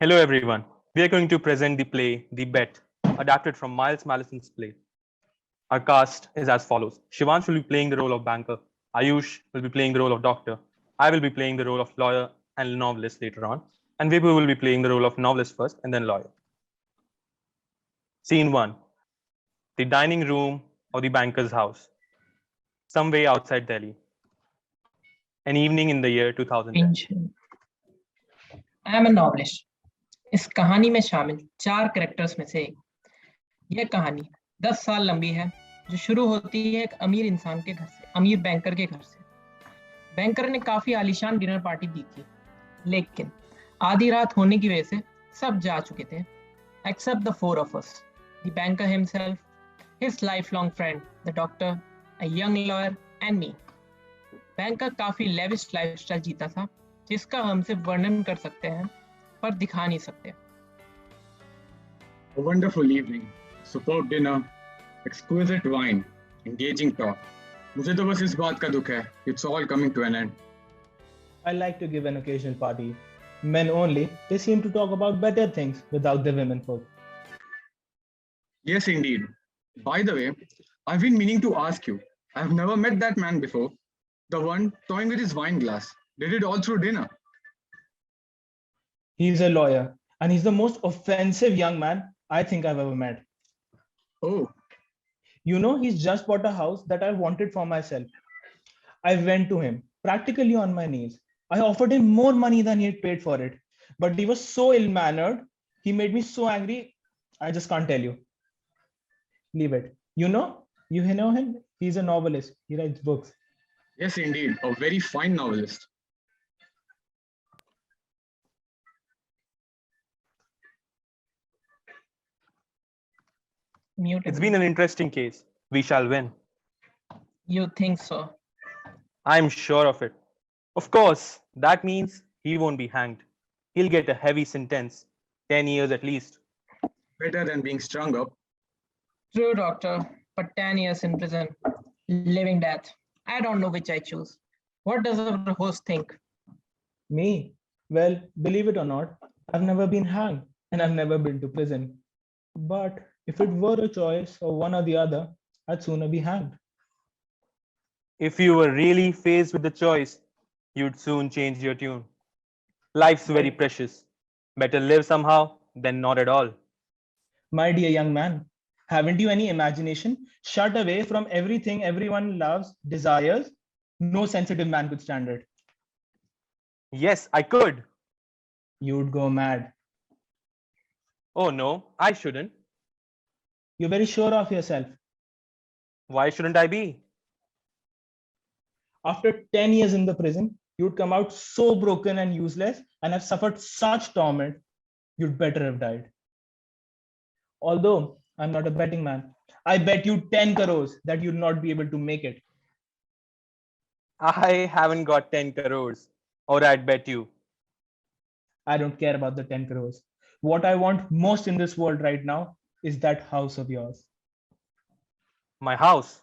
Hello, everyone. We are going to present the play The Bet, adapted from Miles Malison's play. Our cast is as follows. Shivansh will be playing the role of banker. Ayush will be playing the role of doctor. I will be playing the role of lawyer and novelist later on. And Vibhu will be playing the role of novelist first and then lawyer. Scene 1. The dining room of the banker's house. Some way outside Delhi. An evening in the year 2010. I am a novelist. इस कहानी में शामिल 4 characters में से एक। यह कहानी 10 साल लंबी है, जो शुरू होती है एक अमीर इंसान के घर से, अमीर बैंकर के घर से। बैंकर ने काफी आलीशान डिनर पार्टी दी थी, लेकिन आधी रात होने की वजह से सब जा चुके थे, accept the 4 of us, the banker himself, his lifelong friend, the doctor, a young lawyer and me. Banker काफी लेविश लाइफस्टाइल जीता था, जिसका हम सिर्फ वर्णन कर सकते हैं पर दिखा नहीं सकते। A wonderful evening, superb dinner, exquisite wine, engaging talk. मुझे तो बस इस बात का दुख है, it's all coming to an end. I like to give an occasional party. Men only, they seem to talk about better things without the women folk. Yes, indeed. By the way, I've been meaning to ask you. I've never met that man before. The one toying with his wine glass. Did it all through dinner. He's a lawyer, and he's the most offensive young man I think I've ever met. Oh, You know, he's just bought a house that I wanted for myself. I went to him, practically on my knees. I offered him more money than he had paid for it, but he was so ill-mannered. He made me so angry. I just can't tell you. Leave it. You know him? He's a novelist. He writes books. yes, indeed. A very fine novelist. Mute. It's been an interesting case. We shall win. You think so? I'm sure of it. Of course, that means he won't be hanged. He'll get a heavy sentence, 10 years at least. Better than being strung up. True, doctor, but 10 years in prison, living death. I don't know which I choose. What does our host think? Me? Well, believe it or not, I've never been hanged and I've never been to prison. But if it were a choice of one or the other, I'd sooner be hanged. If you were really faced with the choice, you'd soon change your tune. Life's very precious. Better live somehow than not at all. My dear young man, haven't you any imagination? Shut away from everything everyone loves, desires. No sensitive man could stand it. Yes, I could. You'd go mad. Oh no, I shouldn't. You're very sure of yourself. Why shouldn't I be? After 10 years in the prison, you'd come out so broken and useless and have suffered such torment, you'd better have died. Although I'm not a betting man, I bet you 10 crores that you'd not be able to make it. I haven't got 10 crores. Or I'd bet you. I don't care about the 10 crores. What I want most in this world right now is that house of yours. My house?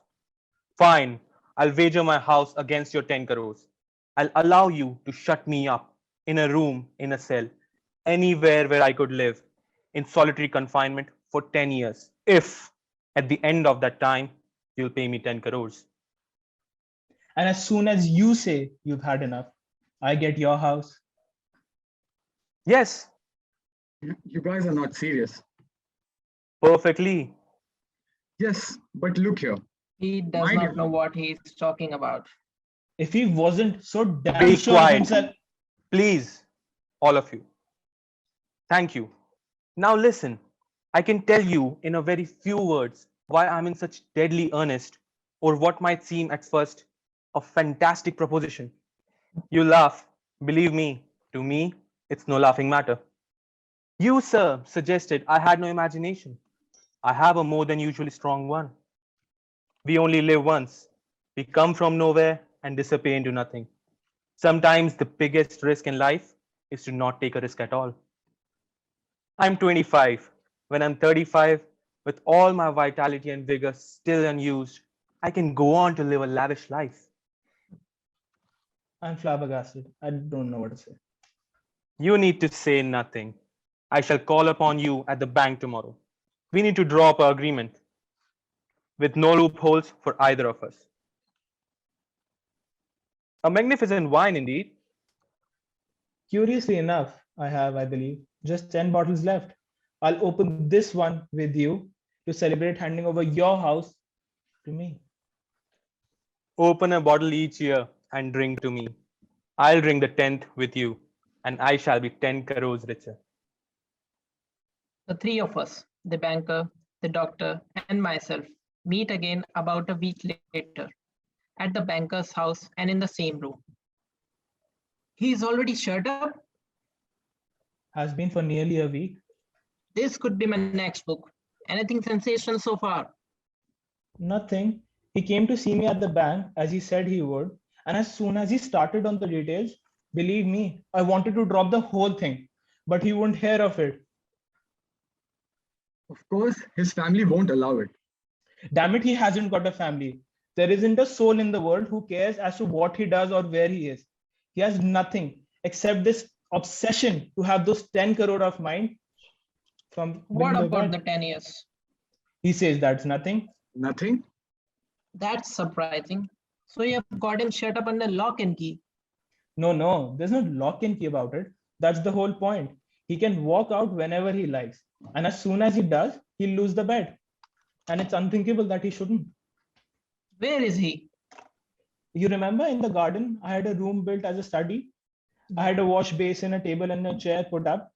Fine. I'll wager my house against your 10 crores. I'll allow you to shut me up in a room, in a cell, anywhere where I could live in solitary confinement for 10 years. If at the end of that time, you'll pay me 10 crores. And as soon as you say you've had enough, I get your house. Yes, You guys are not serious. perfectly. Yes, but look here. He does My not dear. know what he is talking about. If he wasn't so damn Be sure of quiet. himself, Please, all of you. Thank you. Now listen, I can tell you in a very few words why I'm in such deadly earnest, or what might seem at first a fantastic proposition. You laugh. Believe me, to me, it's no laughing matter. You, sir, suggested I had no imagination. I have a more than usually strong one. We only live once. We come from nowhere and disappear into nothing. Sometimes the biggest risk in life is to not take a risk at all. I'm 25. When I'm 35, with all my vitality and vigor still unused, I can go on to live a lavish life. I'm flabbergasted. I don't know what to say. You need to say nothing. I shall call upon you at the bank tomorrow. We need to draw up an agreement with no loopholes for either of us. A magnificent wine indeed. Curiously enough, I believe, just 10 bottles left. I'll open this one with you to celebrate handing over your house to me. Open a bottle each year and drink to me. I'll drink the 10th with you, and I shall be 10 crores richer. The three of us, the banker, the doctor, and myself, meet again about a week later at the banker's house and in the same room. He is already shut up. Has been for nearly a week. This could be my next book. Anything sensational so far? Nothing. He came to see me at the bank as he said he would. And as soon as he started on the details, believe me, I wanted to drop the whole thing, but he wouldn't hear of it. Of course, his family won't allow it. Damn it, he hasn't got a family. There isn't a soul in the world who cares as to what he does or where he is. He has nothing except this obsession to have those 10 crore of mine from What being the about bed. the 10 years? He says that's nothing. Nothing? That's surprising. So you have got him shut up under lock and key. No, there's no lock and key about it. That's the whole point. He can walk out whenever he likes. And as soon as he does, he'll lose the bet. And it's unthinkable that he shouldn't. Where is he? You remember in the garden, I had a room built as a study. I had a wash basin, a table, and a chair put up.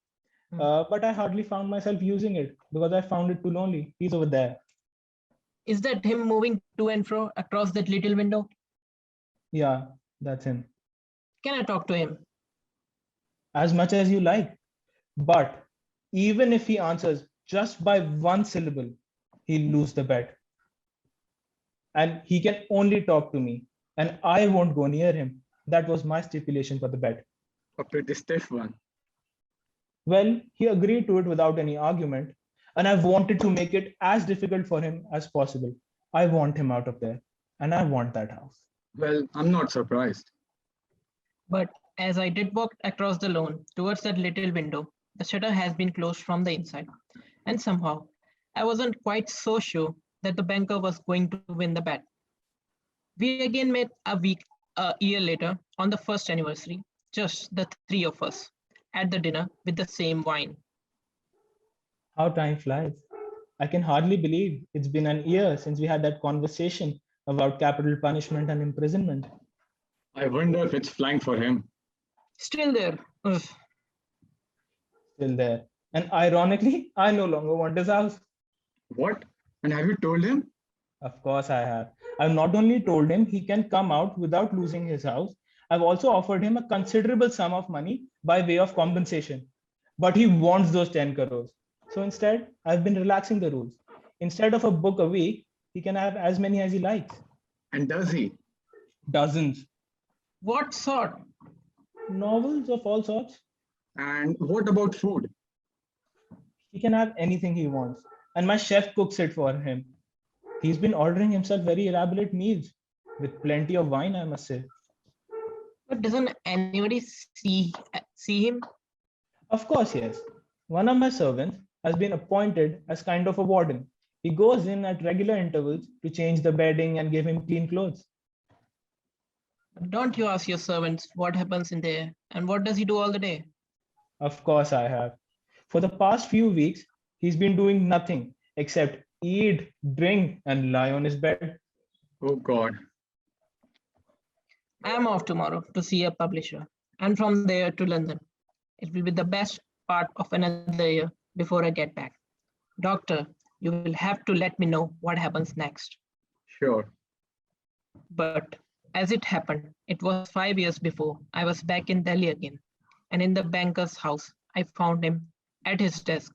But I hardly found myself using it because I found it too lonely. He's over there. Is that him moving to and fro across that little window? Yeah, that's him. Can I talk to him? As much as you like. But even if he answers just by one syllable, he'll lose the bet. And he can only talk to me. And I won't go near him. That was my stipulation for the bet. A pretty stiff one. Well, he agreed to it without any argument. And I wanted to make it as difficult for him as possible. I want him out of there. And I want that house. Well, I'm not surprised. But as I did walk across the lawn towards that little window, the shutter has been closed from the inside. And somehow, I wasn't quite so sure that the banker was going to win the bet. We again met a year later on the first anniversary, just the three of us, at the dinner with the same wine. How time flies. I can hardly believe it's been an year since we had that conversation about capital punishment and imprisonment. I wonder if it's flying for him. Still there. Ugh. Still there. And ironically, I no longer want his house. What? And have you told him? Of course I have. I've not only told him he can come out without losing his house, I've also offered him a considerable sum of money by way of compensation. But he wants those 10 crores. So instead, I've been relaxing the rules. Instead of a book a week, he can have as many as he likes. And does he? Dozens. What sort? Novels of all sorts. And what about food? He can have anything he wants. And my chef cooks it for him. He's been ordering himself very elaborate meals with plenty of wine, I must say. But doesn't anybody see him? Of course, yes. One of my servants has been appointed as kind of a warden. He goes in at regular intervals to change the bedding and give him clean clothes. Don't you ask your servants what happens in there and what does he do all the day? Of course, I have. For the past few weeks, he's been doing nothing except eat, drink, and lie on his bed. Oh God. I am off tomorrow to see a publisher and from there to London. It will be the best part of another year before I get back. Doctor, you will have to let me know what happens next. Sure. But as it happened, it was 5 years before I was back in Delhi again. And in the banker's house, I found him at his desk.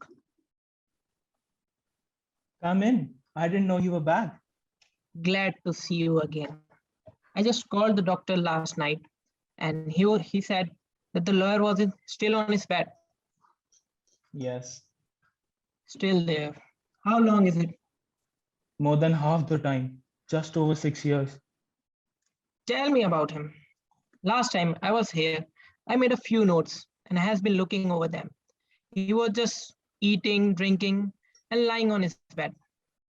Come in. I didn't know you were back. Glad to see you again. I just called the doctor last night and he said that the lawyer was still on his bed. Yes, Still there. How long is it? more than half the time, just over 6 years. Tell me about him. Last time I was here, I made a few notes and has been looking over them. He was just eating, drinking, and lying on his bed,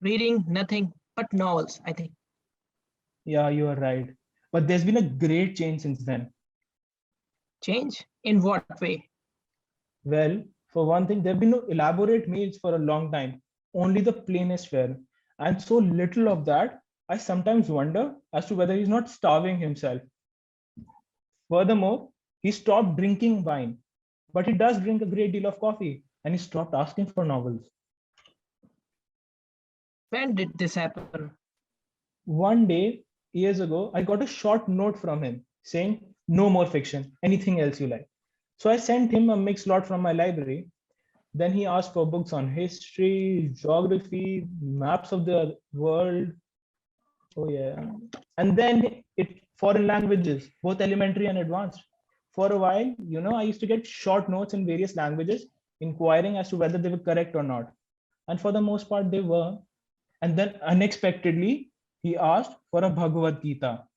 reading nothing but novels, I think. Yeah, you are right. But there's been a great change since then. Change? In what way? Well, for one thing, there have been no elaborate meals for a long time, only the plainest fare. And so little of that, I sometimes wonder as to whether he's not starving himself. Furthermore, he stopped drinking wine, but he does drink a great deal of coffee, and he stopped asking for novels. When did this happen? One day, years ago, I got a short note from him saying, "No more fiction, anything else you like." So I sent him a mixed lot from my library. Then he asked for books on history, geography, maps of the world. Oh, yeah. And then it foreign languages, both elementary and advanced. For a while, I used to get short notes in various languages, inquiring as to whether they were correct or not. And for the most part, they were. And then unexpectedly, he asked for a Bhagavad Gita.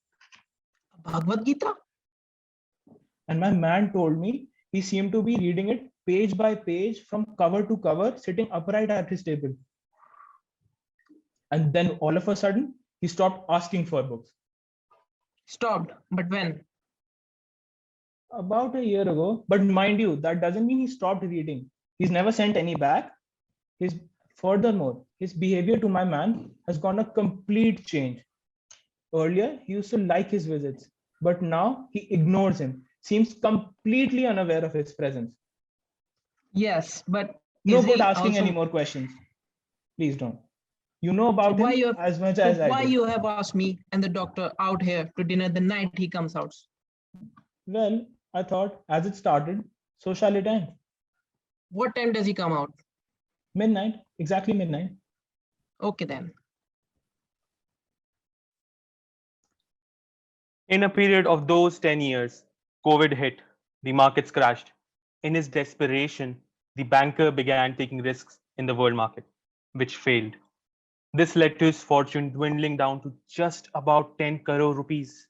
Bhagavad Gita? And my man told me he seemed to be reading it page by page from cover to cover, sitting upright at his table. And then all of a sudden, he stopped asking for books. Stopped. But when? About a year ago. But mind you, that doesn't mean he stopped reading. He's never sent any back. His Furthermore, his behavior to my man has gone a complete change. Earlier, he used to like his visits, but now he ignores him, seems completely unaware of his presence. Yes, but No is good he asking any also... more questions. Please don't. You know So about why him you have, as much so as I why do. you have asked me and the doctor out here to dinner the night he comes out? Well, I thought as it started, so shall it end. What time does he come out? Midnight, exactly midnight. Okay then. In a period of those 10 years, COVID hit, the markets crashed. In his desperation, the banker began taking risks in the world market, which failed. This led to his fortune dwindling down to just about 10 crore rupees,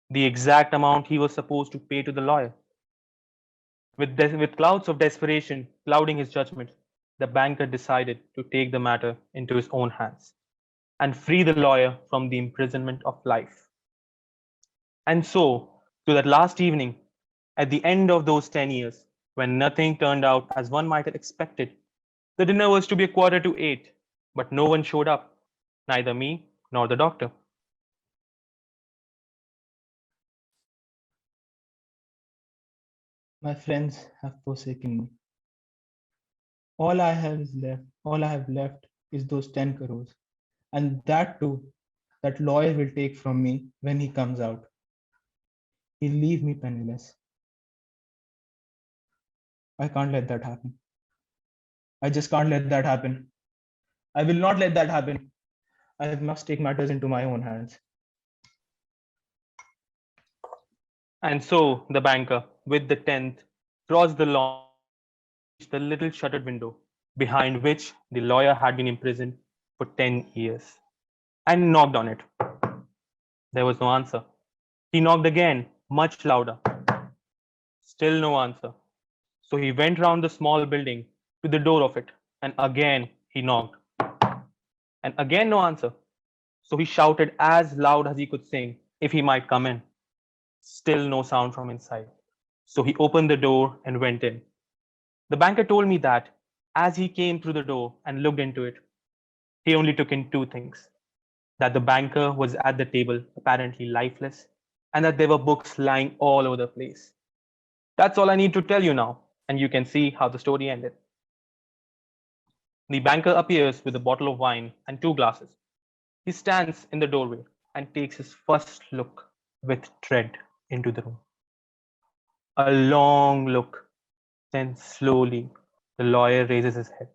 the exact amount he was supposed to pay to the lawyer. With clouds of desperation clouding his judgment, the banker decided to take the matter into his own hands and free the lawyer from the imprisonment of life. And so, to that last evening, at the end of those 10 years, when nothing turned out as one might have expected, the dinner was to be 7:45, but no one showed up, neither me nor the doctor. My friends have forsaken me. All I have left is those 10 crores. And that too, that lawyer will take from me when he comes out. He'll leave me penniless. I can't let that happen. I just can't let that happen. I will not let that happen. I must take matters into my own hands. And so the banker, with the 10th, crossed the lawn, reached the little shuttered window behind which the lawyer had been imprisoned for 10 years, and knocked on it. There was no answer. He knocked again, much louder. Still no answer. So he went round the small building to the door of it, and again he knocked. And again no answer. So he shouted as loud as he could sing if he might come in. Still no sound from inside. So he opened the door and went in. The banker told me that as he came through the door and looked into it, he only took in two things: that the banker was at the table, apparently lifeless, and that there were books lying all over the place. That's all I need to tell you now, and you can see how the story ended. The banker appears with a bottle of wine and two glasses. He stands in the doorway and takes his first look with dread into the room. A long look, then slowly the lawyer raises his head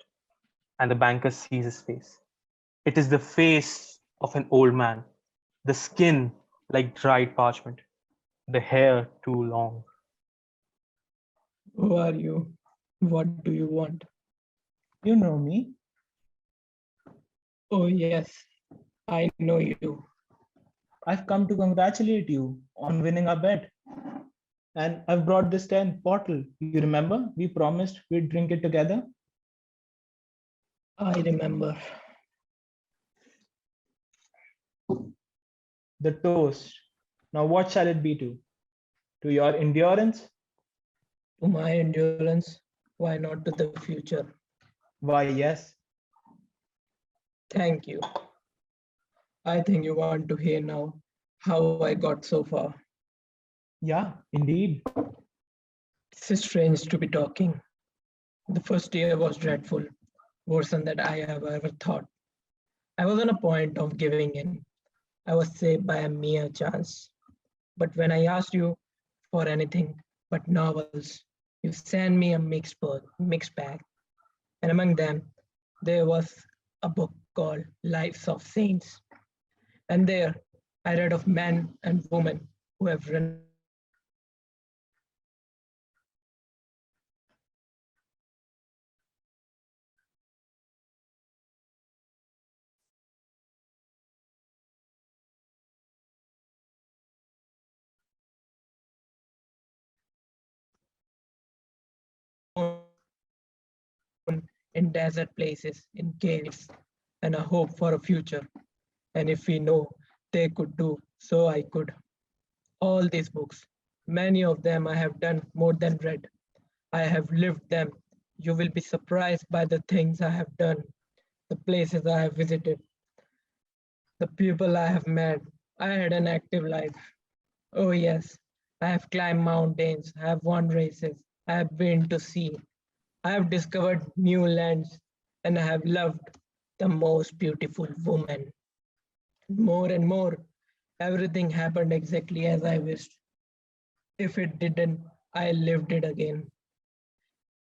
and the banker sees his face. It is the face of an old man, the skin like dried parchment, the hair too long. Who are you? What do you want? You know me. Oh, yes, I know you. I've come to congratulate you on winning our bet. And I've brought this 10 bottle. You remember? We promised we'd drink it together. I remember. The toast. Now, what shall it be to? To your endurance? To my endurance, why not to the future? Why, yes. Thank you. I think you want to hear now how I got so far. Yeah, indeed. It's strange to be talking. The first year was dreadful, worse than that I have ever thought. I was on a point of giving in. I was saved by a mere chance. But when I asked you for anything but novels, you sent me a mixed bag. And among them, there was a book called Lives of Saints. And there, I read of men and women who have renounced everything and followed the path of duty. They were men who lived in cities and alone in desert places, in caves, and a hope for a future. And if we know they could do, so I could. All these books, many of them I have done more than read. I have lived them. You will be surprised by the things I have done, the places I have visited, the people I have met. I had an active life. Oh, yes, I have climbed mountains, I have won races, I have been to sea, I have discovered new lands, and I have loved the most beautiful woman. More and more, everything happened exactly as I wished. If it didn't, I lived it again.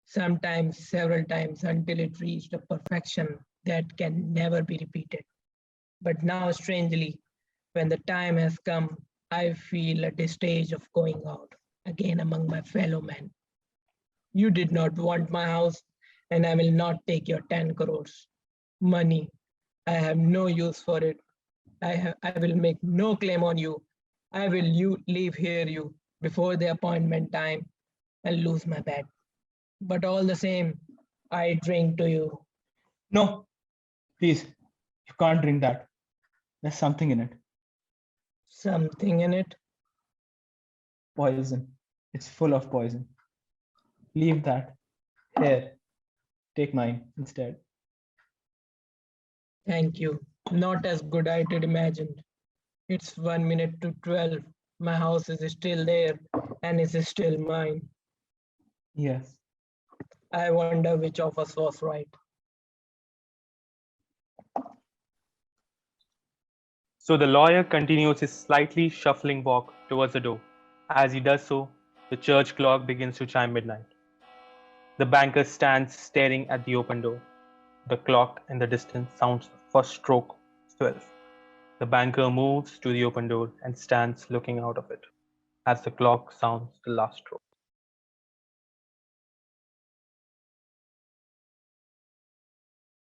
Sometimes, several times, until it reached a perfection that can never be repeated. But now, strangely, when the time has come, I feel at the stage of going out again among my fellow men. You did not want my house, and I will not take your 10 crores. Money, I have no use for it. I will make no claim on you. I will leave here you before the appointment time and lose my bet. But all the same, I drink to you. No, please, you can't drink that. There's something in it. Something in it. Poison. It's full of poison. Leave that. Here, take mine instead. Thank you. Not as good I did imagined. It's 1 minute to 12. My house is still there and is still mine. Yes. I wonder which of us was right. So the lawyer continues his slightly shuffling walk towards the door. As he does so, the church clock begins to chime midnight. The banker stands staring at the open door. The clock in the distance sounds the first stroke, 12. The banker moves to the open door and stands looking out of it as the clock sounds the last stroke.